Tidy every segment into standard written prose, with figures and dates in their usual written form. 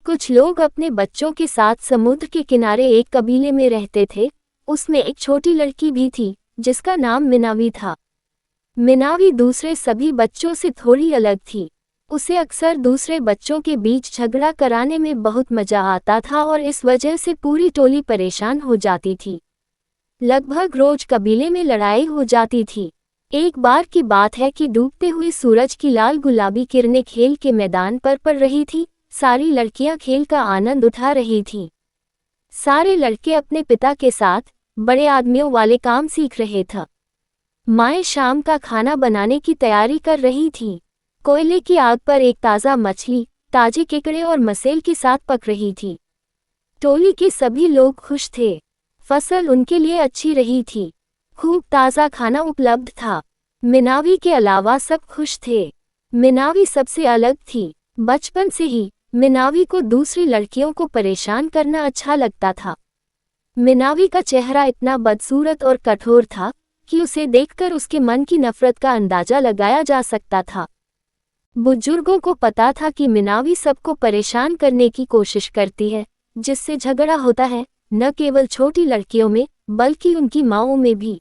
कुछ लोग अपने बच्चों के साथ समुद्र के किनारे एक कबीले में रहते थे। उसमें एक छोटी लड़की भी थी जिसका नाम मिनावी था। मिनावी दूसरे सभी बच्चों से थोड़ी अलग थी। उसे अक्सर दूसरे बच्चों के बीच झगड़ा कराने में बहुत मजा आता था और इस वजह से पूरी टोली परेशान हो जाती थी। लगभग रोज कबीले में लड़ाई हो जाती थी। एक बार की बात है कि डूबते हुए सूरज की लाल गुलाबी किरणें खेल के मैदान पर पड़ रही थी। सारी लड़कियां खेल का आनंद उठा रही थीं। सारे लड़के अपने पिता के साथ बड़े आदमियों वाले काम सीख रहे थे। माएँ शाम का खाना बनाने की तैयारी कर रही थीं। कोयले की आग पर एक ताज़ा मछली, ताजे केकड़े और मसेल के साथ पक रही थी। टोली के सभी लोग खुश थे। फसल उनके लिए अच्छी रही थी। खूब ताज़ा खाना उपलब्ध था। मिनावी के अलावा सब खुश थे। मिनावी सबसे अलग थी। बचपन से ही मिनावी को दूसरी लड़कियों को परेशान करना अच्छा लगता था। मिनावी का चेहरा इतना बदसूरत और कठोर था कि उसे देखकर उसके मन की नफरत का अंदाजा लगाया जा सकता था। बुजुर्गों को पता था कि मिनावी सबको परेशान करने की कोशिश करती है, जिससे झगड़ा होता है, न केवल छोटी लड़कियों में बल्कि उनकी माँओं में भी।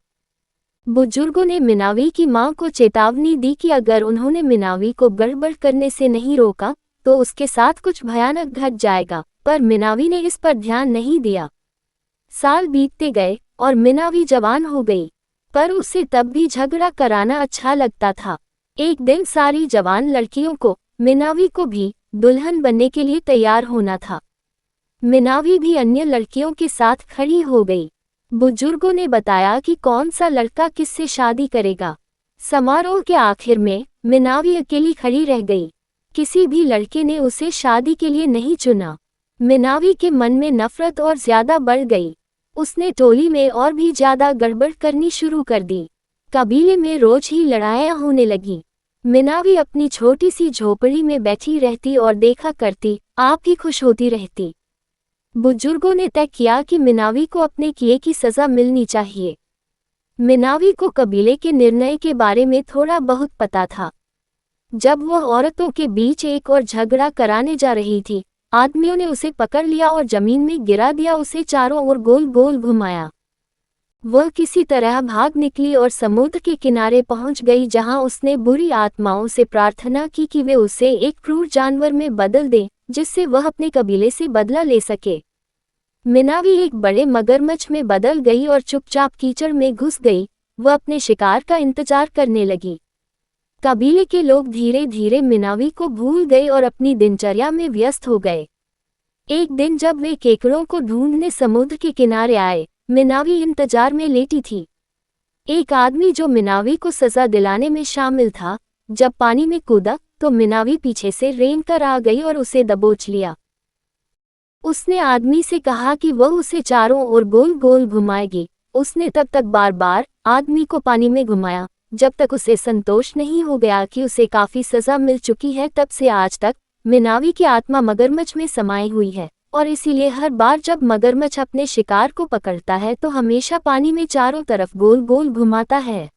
बुजुर्गों ने मिनावी की माँ को चेतावनी दी कि अगर उन्होंने मिनावी को गड़बड़ करने से नहीं रोका तो उसके साथ कुछ भयानक घट जाएगा, पर मिनावी ने इस पर ध्यान नहीं दिया। साल बीतते गए और मिनावी जवान हो गई, पर उसे तब भी झगड़ा कराना अच्छा लगता था। एक दिन सारी जवान लड़कियों को, मिनावी को भी, दुल्हन बनने के लिए तैयार होना था। मिनावी भी अन्य लड़कियों के साथ खड़ी हो गई। बुजुर्गों ने बताया कि कौन सा लड़का किससे शादी करेगा। समारोह के आखिर में मिनावी अकेली खड़ी रह गई। किसी भी लड़के ने उसे शादी के लिए नहीं चुना। मिनावी के मन में नफरत और ज्यादा बढ़ गई। उसने टोली में और भी ज्यादा गड़बड़ करनी शुरू कर दी। कबीले में रोज ही लड़ाइयाँ होने लगी। मिनावी अपनी छोटी सी झोपड़ी में बैठी रहती और देखा करती, आप ही खुश होती रहती। बुजुर्गों ने तय किया कि मिनावी को अपने किए की सजा मिलनी चाहिए। मिनावी को कबीले के निर्णय के बारे में थोड़ा बहुत पता था। जब वह औरतों के बीच एक और झगड़ा कराने जा रही थी, आदमियों ने उसे पकड़ लिया और जमीन में गिरा दिया। उसे चारों ओर गोल गोल घुमाया। वह किसी तरह भाग निकली और समुद्र के किनारे पहुंच गई, जहां उसने बुरी आत्माओं से प्रार्थना की कि वे उसे एक क्रूर जानवर में बदल दें, जिससे वह अपने कबीले से बदला ले सके। मिनावी एक बड़े मगरमच्छ में बदल गई और चुपचाप कीचड़ में घुस गई। वह अपने शिकार का इंतजार करने लगी। कबीले के लोग धीरे धीरे मिनावी को भूल गए और अपनी दिनचर्या में व्यस्त हो गए। एक दिन जब वे केकड़ों को ढूंढने समुद्र के किनारे आए, मिनावी इंतजार में लेटी थी। एक आदमी जो मिनावी को सजा दिलाने में शामिल था, जब पानी में कूदा तो मिनावी पीछे से रेंग कर आ गई और उसे दबोच लिया। उसने आदमी से कहा कि वह उसे चारों ओर गोल गोल घुमाएगी। उसने तब तक बार बार आदमी को पानी में घुमाया, जब तक उसे संतोष नहीं हो गया कि उसे काफी सजा मिल चुकी है। तब से आज तक मिनावी की आत्मा मगरमच्छ में समाई हुई है और इसीलिए हर बार जब मगरमच्छ अपने शिकार को पकड़ता है तो हमेशा पानी में चारों तरफ गोल गोल घुमाता है।